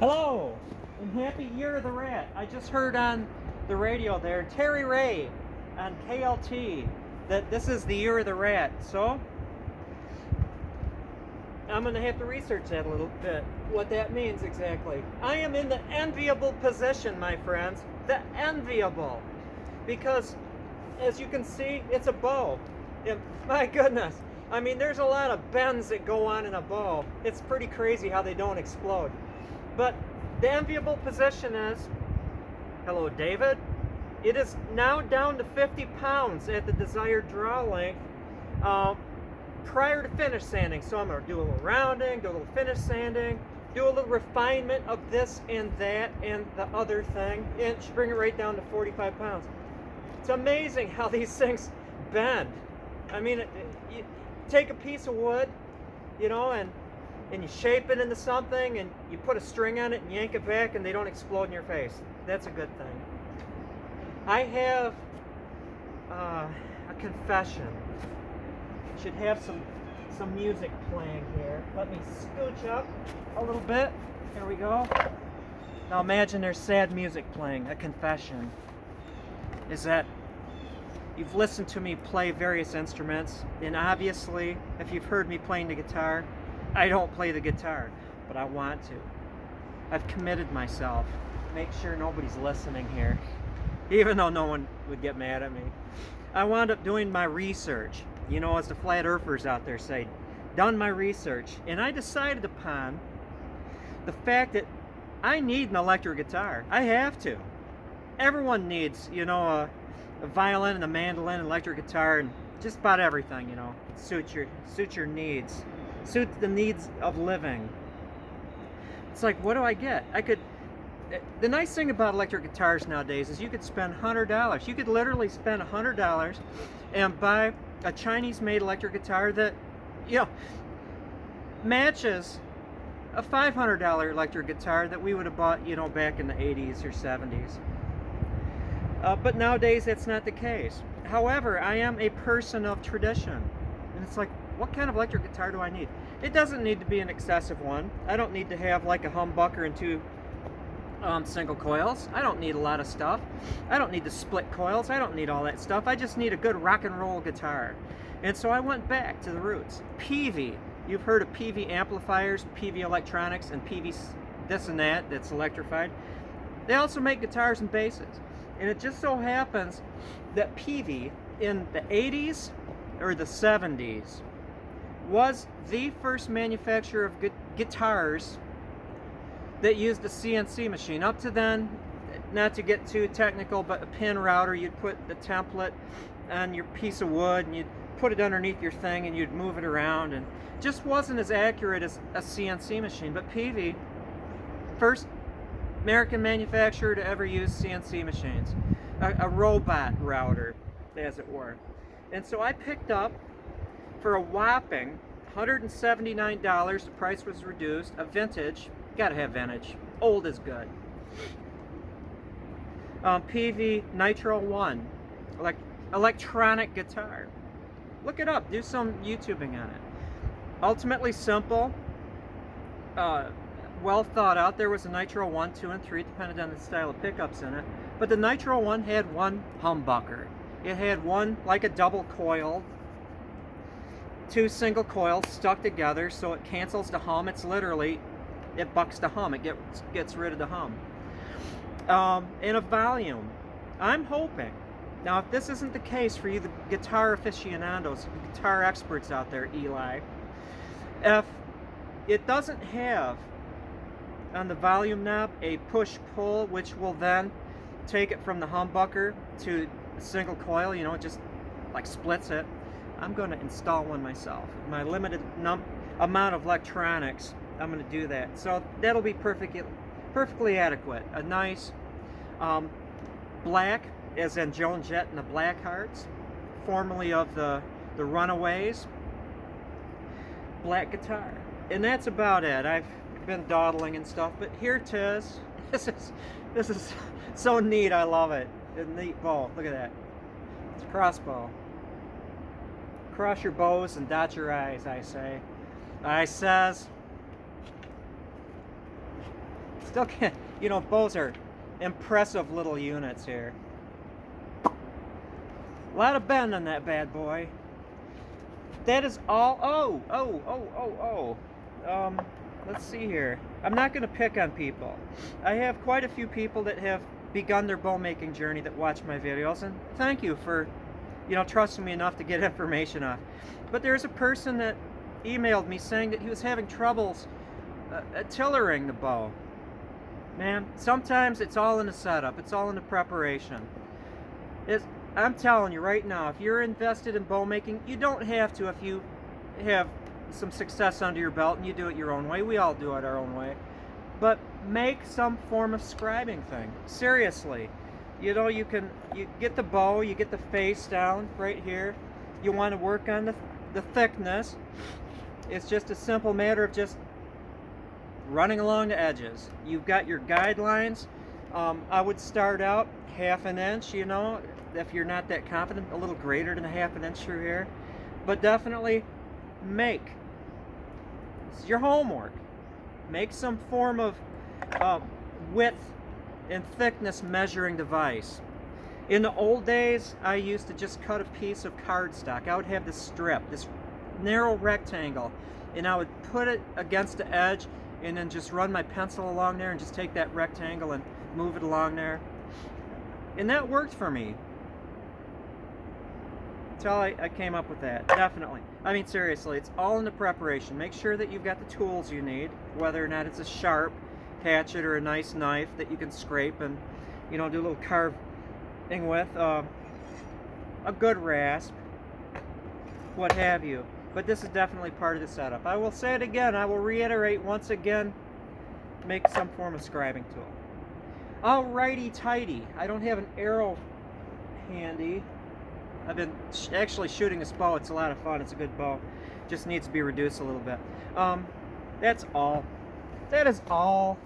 Hello, and happy Year of the Rat. I just heard on the radio there, Terry Ray on KLT, that this is the Year of the Rat. So, I'm going to have to research that a little bit, what that means exactly. I am in the enviable position, my friends. The enviable. Because, as you can see, it's a bow. And my goodness. I mean, there's a lot of bends that go on in a bow. It's pretty crazy how they don't explode. But the enviable position is, hello, David. It is now down to 50 pounds at the desired draw length prior to finish sanding. So I'm going to do a little rounding, do a little finish sanding, do a little refinement of this and that and the other thing, and it should bring it right down to 45 pounds. It's amazing how these things bend. I mean, you take a piece of wood, you know, and you shape it into something, and you put a string on it and yank it back, and they don't explode in your face. That's a good thing. I have a confession. Should have some music playing here. Let me scooch up a little bit. There we go. Now imagine there's sad music playing. A confession is that you've listened to me play various instruments, and obviously, if you've heard me playing the guitar, I don't play the guitar, but I want to. I've committed myself. Make sure nobody's listening here, even though no one would get mad at me. I wound up doing my research, you know, as the flat earthers out there say, done my research, and I decided upon the fact that I need an electric guitar. I have to. Everyone needs, you know, a violin and a mandolin, an electric guitar, and just about everything, you know, suit your needs, suit the needs of living. It's like, what do I get? The nice thing about electric guitars nowadays is you could spend $100. You could literally spend $100 and buy a Chinese-made electric guitar that, you know, matches a $500 electric guitar that we would have bought, you know, back in the 80s or 70s. But nowadays, that's not the case. However, I am a person of tradition. And it's like, what kind of electric guitar do I need? It doesn't need to be an excessive one. I don't need to have like a humbucker and two single coils. I don't need a lot of stuff. I don't need the split coils. I don't need all that stuff. I just need a good rock and roll guitar. And so I went back to the roots. Peavey. You've heard of Peavey amplifiers, Peavey electronics, and Peavey this and that that's electrified. They also make guitars and basses. And it just so happens that Peavey in the 80s or the 70s was the first manufacturer of guitars that used a CNC machine. Up to then, not to get too technical, but a pin router, you'd put the template on your piece of wood and you'd put it underneath your thing and you'd move it around, and just wasn't as accurate as a CNC machine. But Peavey, first American manufacturer to ever use CNC machines, a robot router, as it were. And so I picked up for a whopping $179, the price was reduced, a vintage, gotta have vintage, old is good. Peavey Nitro 1, electronic guitar. Look it up, do some YouTubing on it. Ultimately simple, well thought out. There was a Nitro 1, 2, and 3, depending on the style of pickups in it. But the Nitro 1 had one humbucker. It had one, like a double coil, two single coils stuck together so it cancels the hum. It's literally, it bucks the hum. It gets rid of the hum. And a volume. I'm hoping, now if this isn't the case for you, the guitar aficionados, guitar experts out there, Eli, if it doesn't have on the volume knob a push-pull, which will then take it from the humbucker to a single coil, you know, it just like splits it, I'm going to install one myself. My limited amount of electronics, I'm going to do that. So that'll be perfectly adequate. A nice black, as in Joan Jett and the Blackhearts, formerly of the Runaways, black guitar. And that's about it. I've been dawdling and stuff, but here it is. This is so neat. I love it. A neat bow. Look at that. It's a crossbow. Cross your bows and dot your I's, I say. I says. Still can't, you know, bows are impressive little units here. A lot of bend on that bad boy. That is all. Let's see here. I'm not going to pick on people. I have quite a few people that have begun their bow making journey that watch my videos, and thank you for, you know, trusting me enough to get information off. But there's a person that emailed me saying that he was having troubles tillering the bow. Man, sometimes it's all in the setup. It's all in the preparation. I'm telling you right now, if you're invested in bow making, you don't have to if you have some success under your belt and you do it your own way. We all do it our own way. But make some form of scribing thing. Seriously. You know, you get the bow, you get the face down right here. You want to work on the thickness. It's just a simple matter of just running along the edges. You've got your guidelines. I would start out 1/2 inch, you know, if you're not that confident, a little greater than 1/2 inch through here. But definitely make. It's your homework. Make some form of width and thickness measuring device. In the old days, I used to just cut a piece of cardstock. I would have this strip, this narrow rectangle, and I would put it against the edge and then just run my pencil along there and just take that rectangle and move it along there. And that worked for me. Until I came up with that, definitely. I mean, seriously, it's all in the preparation. Make sure that you've got the tools you need, whether or not it's a sharp hatchet or a nice knife that you can scrape and, you know, do a little carving with. A good rasp, what have you. But this is definitely part of the setup. I will say it again, I will reiterate once again, make some form of scribing tool. Alrighty tighty. I don't have an arrow handy. I've been actually shooting this bow. It's a lot of fun. It's a good bow. Just needs to be reduced a little bit. That's all. That is all.